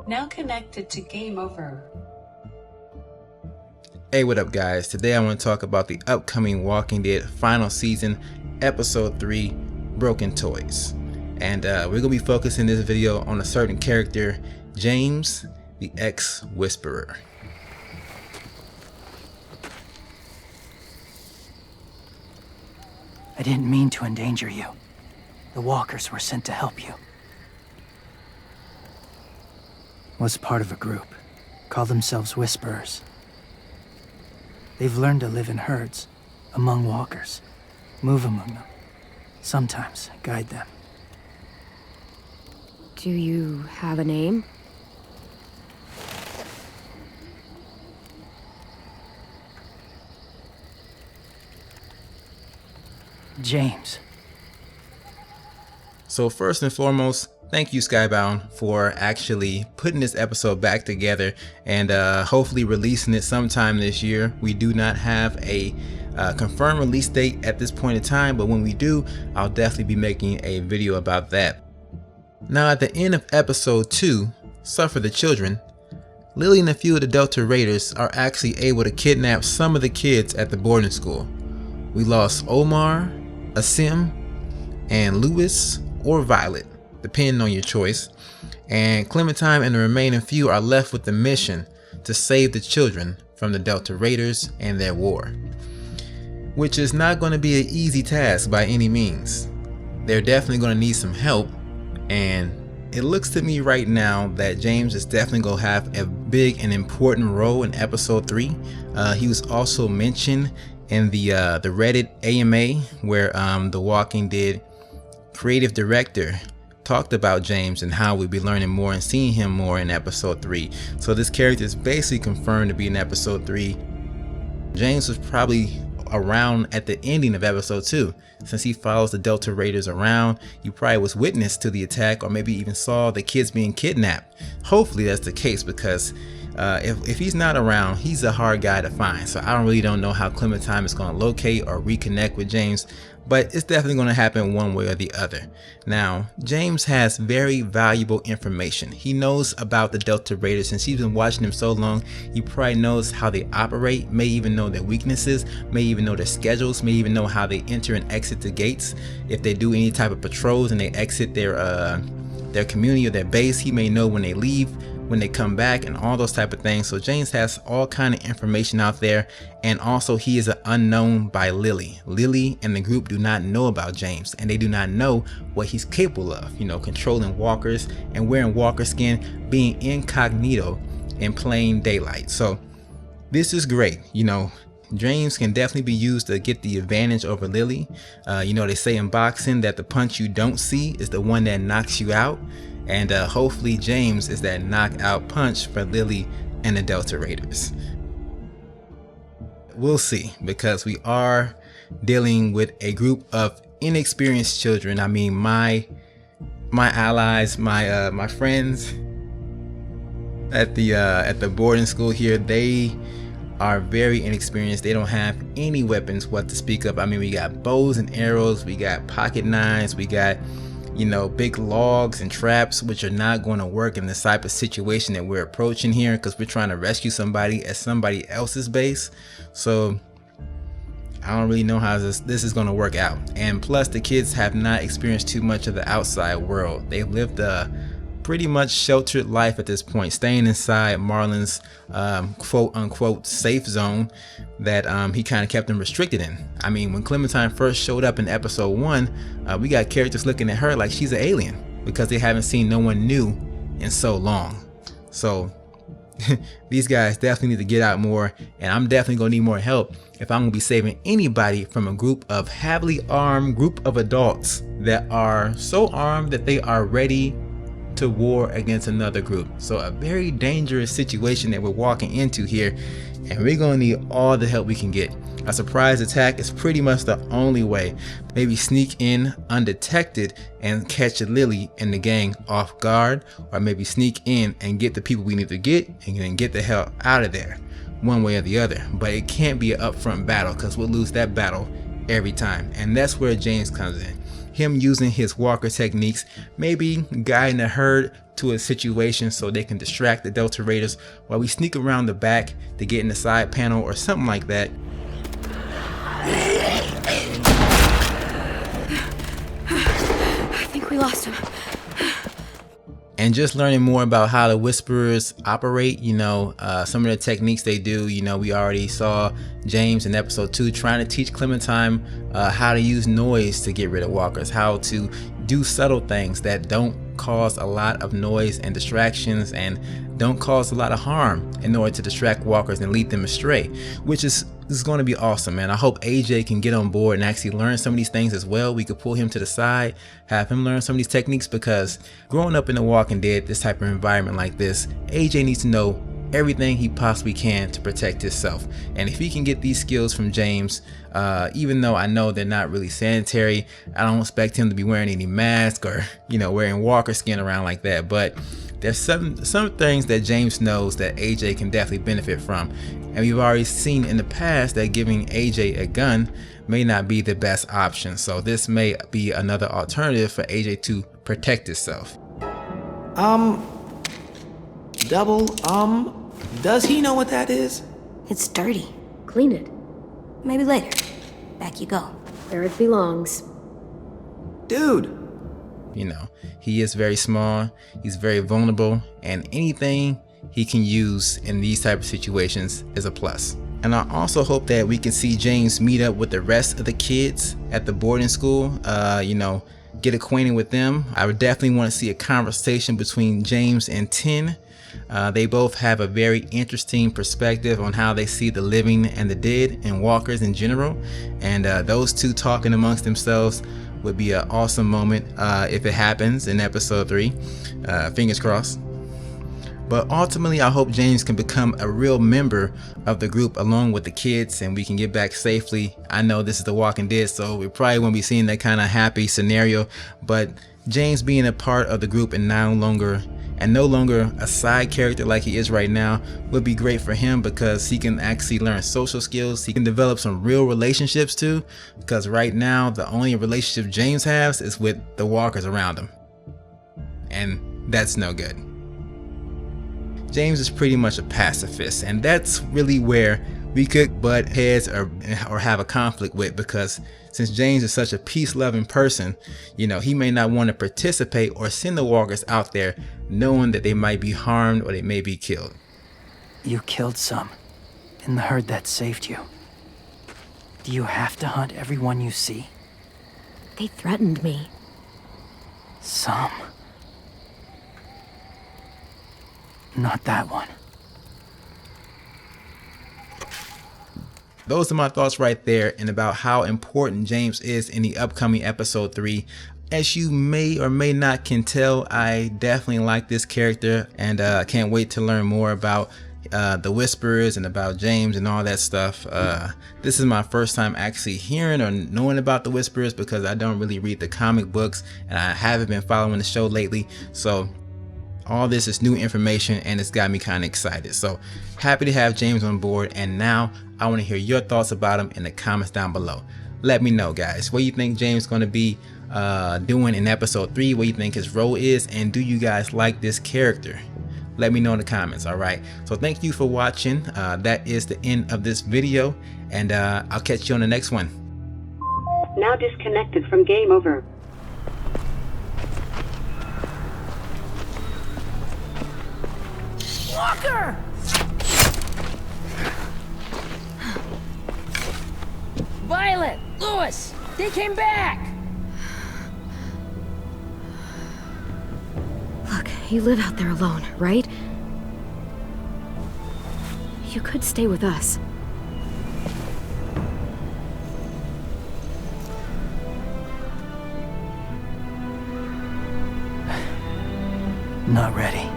Now connected to Gameover. Hey, what up guys? Today I want to talk about the upcoming Walking Dead final season, episode 3, Broken Toys. And we're going to be focusing this video on a certain character, James, the ex-Whisperer. I didn't mean to endanger you. The walkers were sent to help you. Was part of a group. Call themselves Whisperers. They've learned to live in herds, among walkers. Move among them. Sometimes guide them. Do you have a name? James. So first and foremost, thank you Skybound for actually putting this episode back together and hopefully releasing it sometime this year. We do not have a confirmed release date at this point in time, but when we do, I'll definitely be making a video about that. Now at the end of episode 2, Suffer the Children, Lily and a few of the Delta Raiders are actually able to kidnap some of the kids at the boarding school. We lost Omar, Asim, and Lewis or Violet, depending on your choice, and Clementine and the remaining few are left with the mission to save the children from the Delta Raiders and their war, which is not going to be an easy task by any means. They're definitely going to need some help, and it looks to me right now that James is definitely going to have a big and important role in episode 3. He was also mentioned in the Reddit AMA where the Walking Dead creative director talked about James and how we'll be learning more and seeing him more in episode 3. So this character is basically confirmed to be in episode 3. James was probably around at the ending of episode 2. Since he follows the Delta Raiders around, he probably was witness to the attack or maybe even saw the kids being kidnapped. Hopefully that's the case, because if he's not around, he's a hard guy to find. So I don't know how Clementine is going to locate or reconnect with James, but it's definitely going to happen one way or the other. Now, James has very valuable information. He knows about the Delta Raiders. Since he's been watching them so long, he probably knows how they operate, may even know their weaknesses, may even know their schedules, may even know how they enter and exit the gates. If they do any type of patrols and they exit their community or their base, he may know when they leave, when they come back, and all those type of things. So James has all kind of information out there, and also he is an unknown by Lily. Lily and the group do not know about James, and they do not know what he's capable of, you know, controlling walkers and wearing walker skin, being incognito in plain daylight. So this is great. You know, James can definitely be used to get the advantage over Lily. You know, they say in boxing that the punch you don't see is the one that knocks you out. And hopefully James is that knockout punch for Lily and the Delta Raiders. We'll see, because we are dealing with a group of inexperienced children. I mean, my allies, my friends at the boarding school here, they are very inexperienced. They don't have any weapons what to speak of. I mean, we got bows and arrows, we got pocket knives, we got, you know, big logs and traps, which are not going to work in this type of situation that we're approaching here, because we're trying to rescue somebody at somebody else's base. So I don't really know how this is going to work out. And plus, the kids have not experienced too much of the outside world. They've lived a pretty much sheltered life at this point, staying inside Marlon's quote unquote safe zone that he kind of kept them restricted in. I mean, when Clementine first showed up in episode 1, we got characters looking at her like she's an alien, because they haven't seen no one new in so long. So these guys definitely need to get out more, and I'm definitely gonna need more help if I'm gonna be saving anybody from a group of heavily armed group of adults that are so armed that they are ready to war against another group. So a very dangerous situation that we're walking into here, and we're gonna need all the help we can get. A surprise attack is pretty much the only way. Maybe sneak in undetected and catch Lily and the gang off guard, or maybe sneak in and get the people we need to get and then get the hell out of there, one way or the other. But it can't be an upfront battle, because we'll lose that battle every time, and that's where James comes in. Him using his walker techniques, maybe guiding the herd to a situation so they can distract the Delta Raiders while we sneak around the back to get in the side panel or something like that. I think we lost him. And just learning more about how the Whisperers operate, some of the techniques they do. We already saw James in episode 2 trying to teach Clementine how to use noise to get rid of walkers, how to do subtle things that don't cause a lot of noise and distractions and don't cause a lot of harm in order to distract walkers and lead them astray, which is going to be awesome, man. I hope AJ can get on board and actually learn some of these things as well. We could pull him to the side, have him learn some of these techniques, because growing up in The Walking Dead, this type of environment like this, AJ needs to know everything he possibly can to protect himself. And if he can get these skills from James, even though I know they're not really sanitary, I don't expect him to be wearing any mask or wearing walker skin around like that, but there's some things that James knows that AJ can definitely benefit from. And we've already seen in the past that giving AJ a gun may not be the best option, so this may be another alternative for AJ to protect himself. Does he know what that is? It's dirty. Clean it. Maybe later. Back you go. Where it belongs. Dude. He is very small, he's very vulnerable, and anything he can use in these type of situations is a plus. And I also hope that we can see James meet up with the rest of the kids at the boarding school, get acquainted with them. I would definitely want to see a conversation between James and Tin. They both have a very interesting perspective on how they see the living and the dead and walkers in general, and those two talking amongst themselves would be an awesome moment if it happens in episode 3. Fingers crossed. But ultimately, I hope James can become a real member of the group along with the kids and we can get back safely. I know this is The Walking Dead, so we probably won't be seeing that kind of happy scenario, but James being a part of the group and no longer a side character like he is right now would be great for him, because he can actually learn social skills. He can develop some real relationships too, because right now the only relationship James has is with the walkers around him, and that's no good. James is pretty much a pacifist, and that's really where we could butt heads or have a conflict with, because since James is such a peace-loving person, he may not want to participate or send the walkers out there knowing that they might be harmed or they may be killed. You killed some in the herd that saved you. Do you have to hunt everyone you see? They threatened me. Some. Not that one. Those are my thoughts right there, and about how important James is in the upcoming episode 3. As you may or may not can tell, I definitely like this character, and I can't wait to learn more about the Whisperers and about James and all that stuff. This is my first time actually hearing or knowing about the Whisperers, because I don't really read the comic books and I haven't been following the show lately, so all this is new information and it's got me kind of excited. So happy to have James on board, and now I want to hear your thoughts about him in the comments down below. Let me know, guys, what you think James is going to be doing in episode 3, what you think his role is, and do you guys like this character? Let me know in the comments. All right, so thank you for watching. That is the end of this video, and I'll catch you on the next one. Now disconnected from Game Over. Walker! Violet! Lewis! They came back! Look, you live out there alone, right? You could stay with us. Not ready.